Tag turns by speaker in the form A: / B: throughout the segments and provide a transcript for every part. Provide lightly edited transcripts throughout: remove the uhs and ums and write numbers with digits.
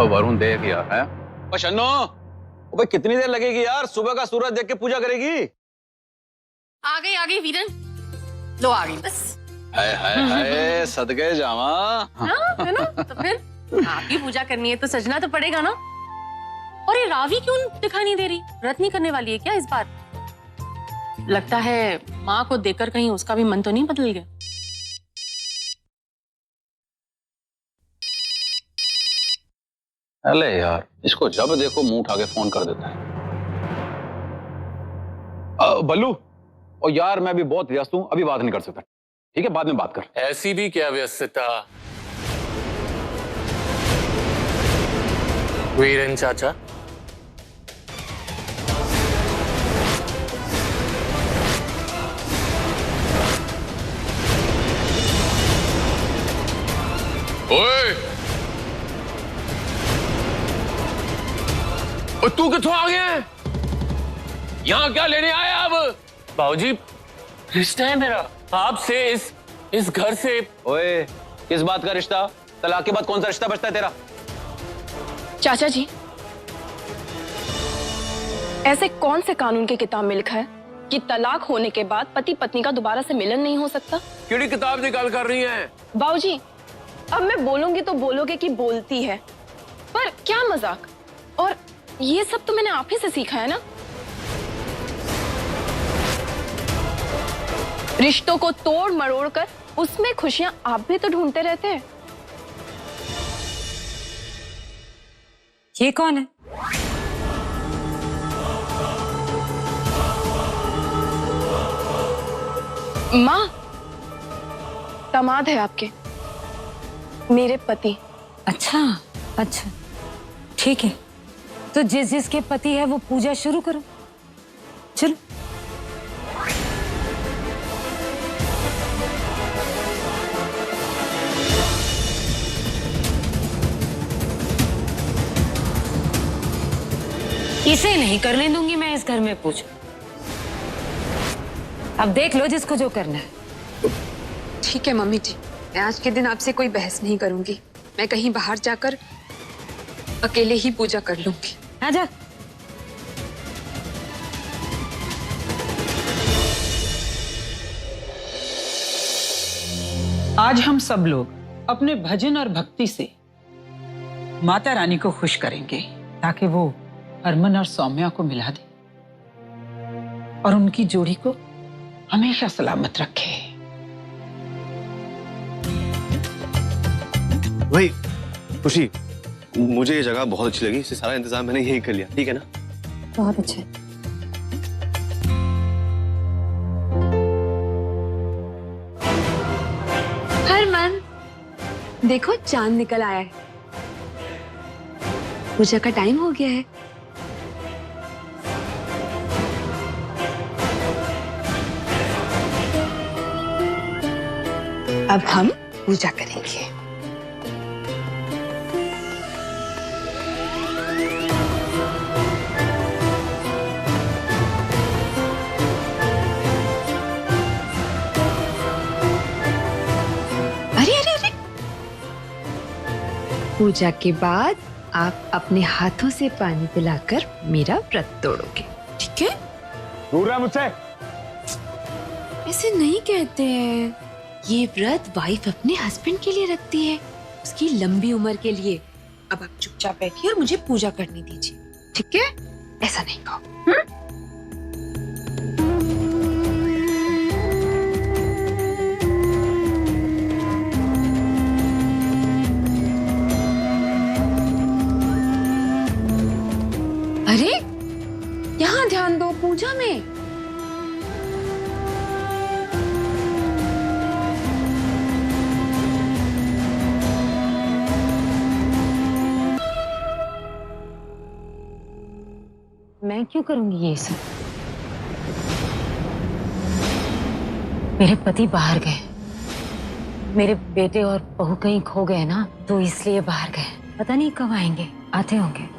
A: वरुण देख यार है। शन्नो, भाई कितनी देर लगेगी यार? सुबह का सूरज देख के पूजा करेगी।
B: आ गई वीरन, लो आ गई बस।
A: हाय हाय हाय सदके जावा।
B: हाँ है ना, तो फिर आपकी पूजा करनी है तो सजना तो पड़ेगा ना। और ये रावी क्यों दिखाई नहीं दे रही? व्रत नहीं करने वाली है क्या इस बार? लगता है माँ को देखकर कहीं उसका भी मन तो नहीं बदल गया।
A: अरे यार, इसको जब देखो मुंह उठा के फोन कर देता है। बल्लू, और यार मैं भी बहुत व्यस्त हूं, अभी बात नहीं कर सकता। ठीक है, बाद में बात कर।
C: ऐसी भी क्या व्यस्तता वीरेन चाचा? ओए, तू किथों आ गया है? यहाँ क्या लेने आया अब? बाबूजी, रिश्ता है मेरा आपसे, इस घर से।
A: ओए, किस बात का रिश्ता? तलाक के बाद कौन सा रिश्ता बचता है तेरा?
D: चाचा जी, ऐसे कौन से कानून की किताब में लिखा है कि तलाक होने के बाद पति पत्नी का दोबारा से मिलन नहीं हो सकता?
C: क्यों किताब निकाल कर रही हैं?
D: बाबूजी, अब मैं बोलूंगी तो बोलोगे कि बोलती है, पर क्या मजाक। और ये सब तो मैंने आप ही से सीखा है ना। रिश्तों को तोड़ मरोड़ कर उसमें खुशियां आप भी तो ढूंढते रहते हैं।
E: ये कौन है?
D: माँ, दामाद है आपके, मेरे पति।
E: अच्छा अच्छा, ठीक है, तो जिसके पति है वो पूजा शुरू करो। चलो। इसे नहीं करने दूंगी मैं इस घर में पूजा। अब देख लो जिसको जो करना है।
F: ठीक है मम्मी जी, मैं आज के दिन आपसे कोई बहस नहीं करूंगी। मैं कहीं बाहर जाकर अकेले ही पूजा कर लूंगी।
E: आजा।
G: आज हम सब लोग अपने भजन और भक्ति से माता रानी को खुश करेंगे ताकि वो हरमन और सौम्या को मिला दे और उनकी जोड़ी को हमेशा सलामत रखे।
H: भाई खुशी, मुझे ये जगह बहुत अच्छी लगी, इसे सारा इंतजाम मैंने यही कर लिया। ठीक है ना?
E: बहुत अच्छा।
F: हरमन, देखो चांद निकल आया है। पूजा का टाइम हो गया है। अब हम पूजा करेंगे। अरे अरे अरे, पूजा के बाद आप अपने हाथों से पानी पिलाकर मेरा व्रत तोड़ोगे, ठीक है?
A: दूर रहा मुझसे।
F: ऐसे नहीं कहते हैं। ये व्रत वाइफ अपने हस्बैंड के लिए रखती है, उसकी लंबी उम्र के लिए। अब आप चुपचाप बैठिए और मुझे पूजा करने दीजिए, ठीक है? ऐसा नहीं कहो। अरे यहाँ ध्यान दो, पूजा में।
E: मैं क्यों करूंगी ये सब? मेरे पति बाहर गए, मेरे बेटे और बहू कहीं खो गए ना, तो इसलिए बाहर गए। पता नहीं कब आएंगे, आते होंगे।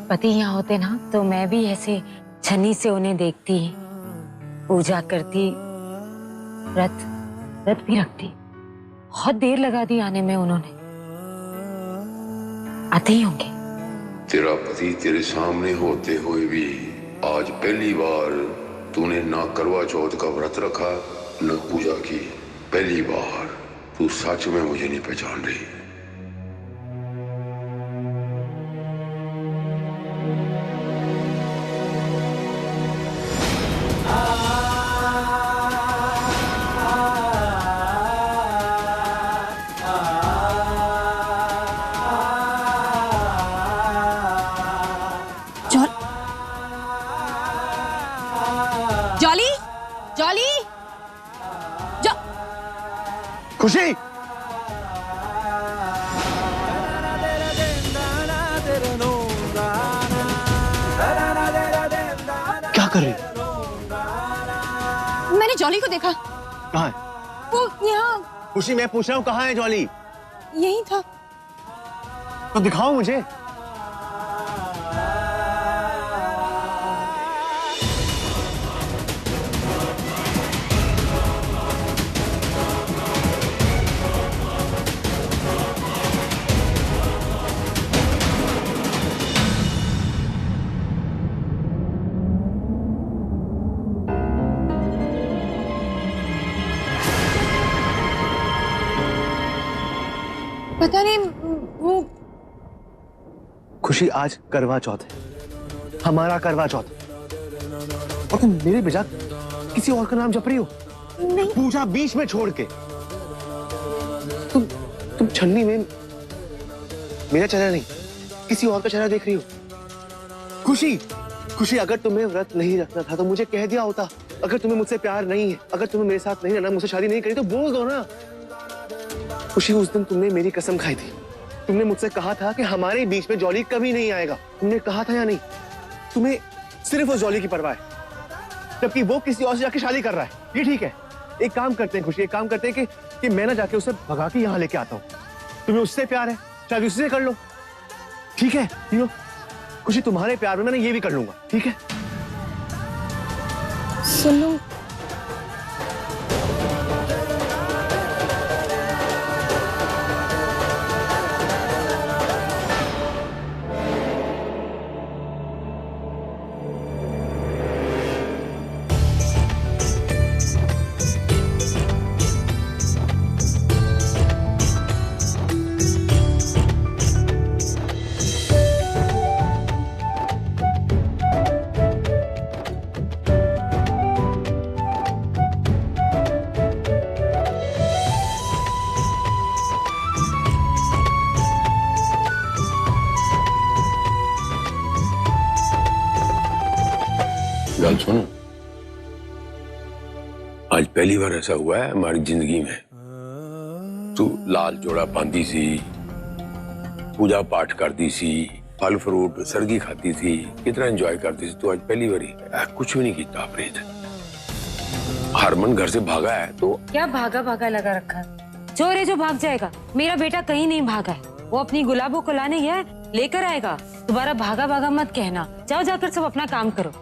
E: पति यहाँ होते ना तो मैं भी ऐसे छन्नी से उन्हें देखती, पूजा करती, व्रत भी रखती। बहुत देर लगा दी आने में उन्होंने, आते ही होंगे।
I: तेरा पति तेरे सामने होते हुए भी आज पहली बार तूने ना करवा चौथ का व्रत रखा न पूजा की। पहली बार तू सच में मुझे नहीं पहचान रही।
F: जॉली, जॉली,
H: खुशी, क्या कर रही?
F: मैंने जॉली को देखा।
H: कहाँ है?
F: वो यहाँ।
H: खुशी, मैं पूछ रहा हूँ कहाँ है जॉली?
F: यही था।
H: तो दिखाओ मुझे।
F: पता नहीं वो।
H: खुशी, आज करवा चौथ है, हमारा करवा चौथ, और तुम मेरे बजाय किसी और का नाम जप रही हो।
F: नहीं।
H: पूजा बीच में छोड़ के तुम छन्नी में मेरा चेहरा नहीं किसी और का चेहरा देख रही हो। खुशी, खुशी, अगर तुम्हें व्रत नहीं रखना था तो मुझे कह दिया होता। अगर तुम्हें मुझसे प्यार नहीं है, अगर तुम्हें मेरे साथ नहीं रहना, मुझसे शादी नहीं करी तो बोल दो ना। खुशी, उस दिन तुमने मेरी कसम खाई थी। तुमने मुझसे कहा था कि हमारे बीच में जॉली कभी नहीं आएगा। तुमने कहा था या नहीं? तुम्हें सिर्फ उस जॉली की परवाह है, जबकि वो किसी और से जाके शादी कर रहा है। ये ठीक है। एक काम करते हैं खुशी, एक काम करते हैं कि मैं ना जाके उसे भगा के यहाँ लेके आता हूँ। तुम्हें उससे प्यार है, शादी उससे कर लो, ठीक है? खुशी, तुम्हारे प्यार में मैं ये भी कर लूंगा, ठीक है?
F: सुन लो,
I: गल सुनो, आज पहली बार ऐसा हुआ है हमारी जिंदगी में। तू लाल जोड़ा पांदी सी, पूजा पाठ करती सी, फल फ्रूट सर्दी खाती थी, कितना एंजॉय करती थी। तू आज पहली बारी कुछ भी नहीं किया। प्रीत, हरमन घर से भागा है तो
E: क्या भागा भागा लगा रखा है? चोर है जो भाग जाएगा। मेरा बेटा कहीं नहीं भागा है, वो अपनी गुलाबों को लाने गया है, लेकर आएगा। दोबारा भागा भागा मत कहना। जाओ जाकर सब अपना काम करो।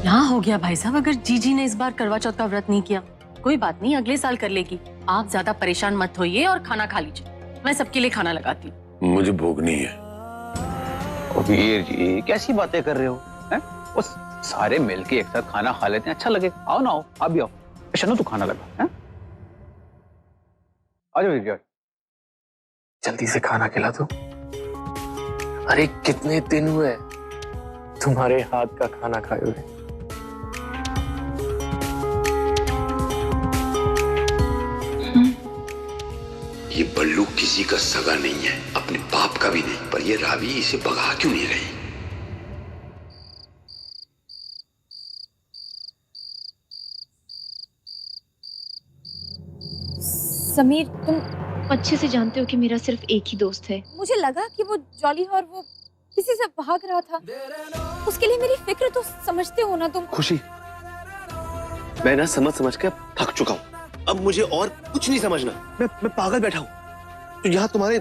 B: यहाँ हो गया भाई साहब। अगर जीजी ने इस बार करवा चौथ का व्रत नहीं किया, कोई बात नहीं, अगले साल कर लेगी। आप ज्यादा परेशान मत होइए और खाना खा लीजिए। मैं सबके लिए खाना लगाती हूँ।
I: मुझे भूख नहीं है।
A: वीर जी, कैसी बातें कर रहे हो? हैं? वो सारे मिल के एक साथ खाना खा लेते हैं, अच्छा लगेगा। आओ ना, आओ, आप भी आओ। शनु, तू खाना लगा। हैं? आ जाओ वीर जी।
C: जल्दी से खाना खिला दो। अरे कितने दिन हुए तुम्हारे हाथ का खाना खाए हुए।
I: ये बल्लू किसी का सगा नहीं है, अपने बाप का भी नहीं, पर ये रावी इसे भगा क्यों नहीं रही?
D: समीर, तुम अच्छे से जानते हो कि मेरा सिर्फ एक ही दोस्त है। मुझे लगा कि वो जॉली और वो किसी से भाग रहा था। उसके लिए मेरी फिक्र तो समझते हो ना तुम।
H: खुशी, मैं ना समझ के थक चुका हूँ। अब मुझे और कुछ नहीं समझना। मैं पागल बैठा हूँ। तो यहाँ तुम्हारे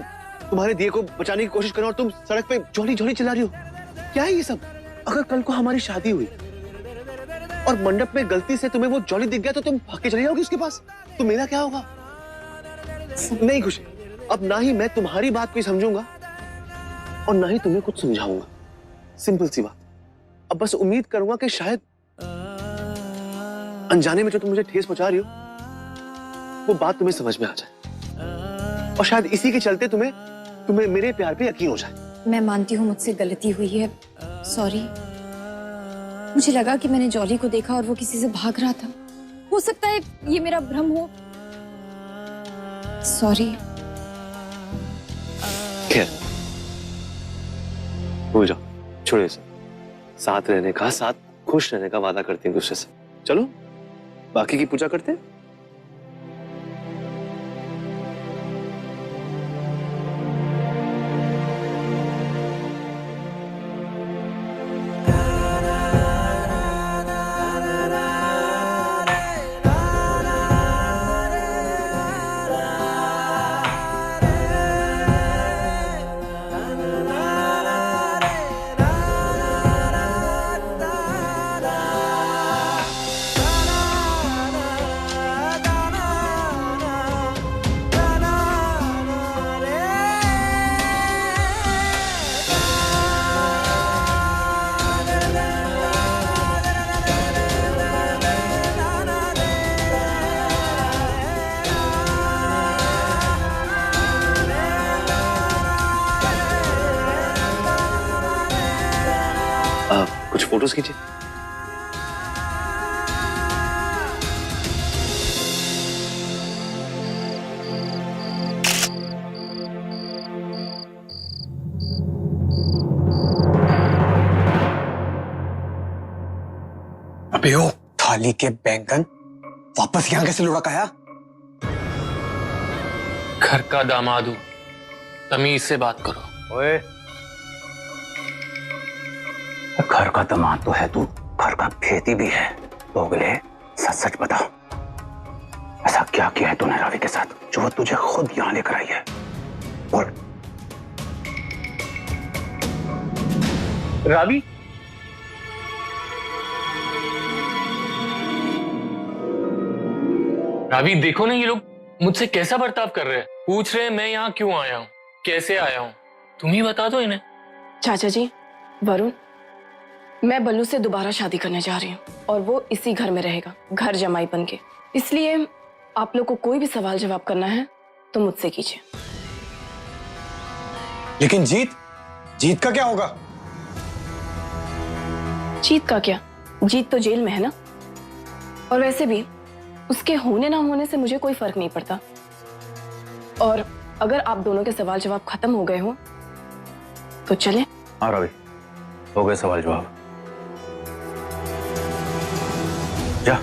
H: तुम्हारे दिए को बचाने की कोशिश कर रहा हूं और तुम सड़क पे झोली झोली चिल्ला रही हो। क्या है ये सब? अगर कल को हमारी शादी हुई और मंडप में गलती से तुम्हें वो जॉली दिख गया तो तुम भाग के चली जाओगी उसके पास, तो मेरा क्या होगा? नहीं खुशी, अब ना ही मैं तुम्हारी बात कोई समझूंगा और ना ही तुम्हें कुछ समझाऊंगा। सिंपल सी बात। अब बस उम्मीद करूंगा कि शायद अनजाने में जो तुम मुझे ठेस पहुंचा रही हो वो बात तुम्हें समझ में आ जाए और शायद इसी के चलते तुम्हें मेरे प्यार पे यकीन हो जाए।
D: मैं मानती हूँ मुझसे गलती हुई है, सॉरी। मुझे लगा कि मैंने जॉली को देखा और वो किसी से भाग रहा था। हो सकता है ये मेरा भ्रम हो, सॉरी।
H: खैर, भूल जाओ, छोड़िए इसे। साथ रहने का, साथ खुश रहने का वादा करते हैं दूसरे से। चलो बाकी की पूजा करते हैं। कुछ फोटोज खींचिए।
J: अबे ओ थाली के बैंगन वापस यहाँ कैसे लुढ़क आया?
C: घर का दामाद हूं, तमीज से बात करो।
A: ओए, घर का दामाद तो है तू, घर का खेती भी है। दोगले, सच सच बता, ऐसा क्या किया है तूने रावी के साथ जो वो तुझे खुद यहां लेकर आई है? बोल।
C: रावी? रावी देखो ना, ये लोग मुझसे कैसा बर्ताव कर रहे हैं। पूछ रहे हैं मैं यहाँ क्यों आया हूँ, कैसे आया हूँ। तुम ही बता दो इन्हें।
K: चाचा जी, वरुण, मैं बल्लू से दोबारा शादी करने जा रही हूँ और वो इसी घर में रहेगा, घर जमाई बन के। इसलिए आप लोग को कोई भी सवाल जवाब करना है तो मुझसे कीजिए।
J: लेकिन जीत का क्या होगा?
K: जीत का क्या? जीत तो जेल में है ना। और वैसे भी उसके होने ना होने से मुझे कोई फर्क नहीं पड़ता। और अगर आप दोनों के सवाल जवाब खत्म हो गए हो तो चले।
A: हाँ रवि, हो गए सवाल जवाब। जा।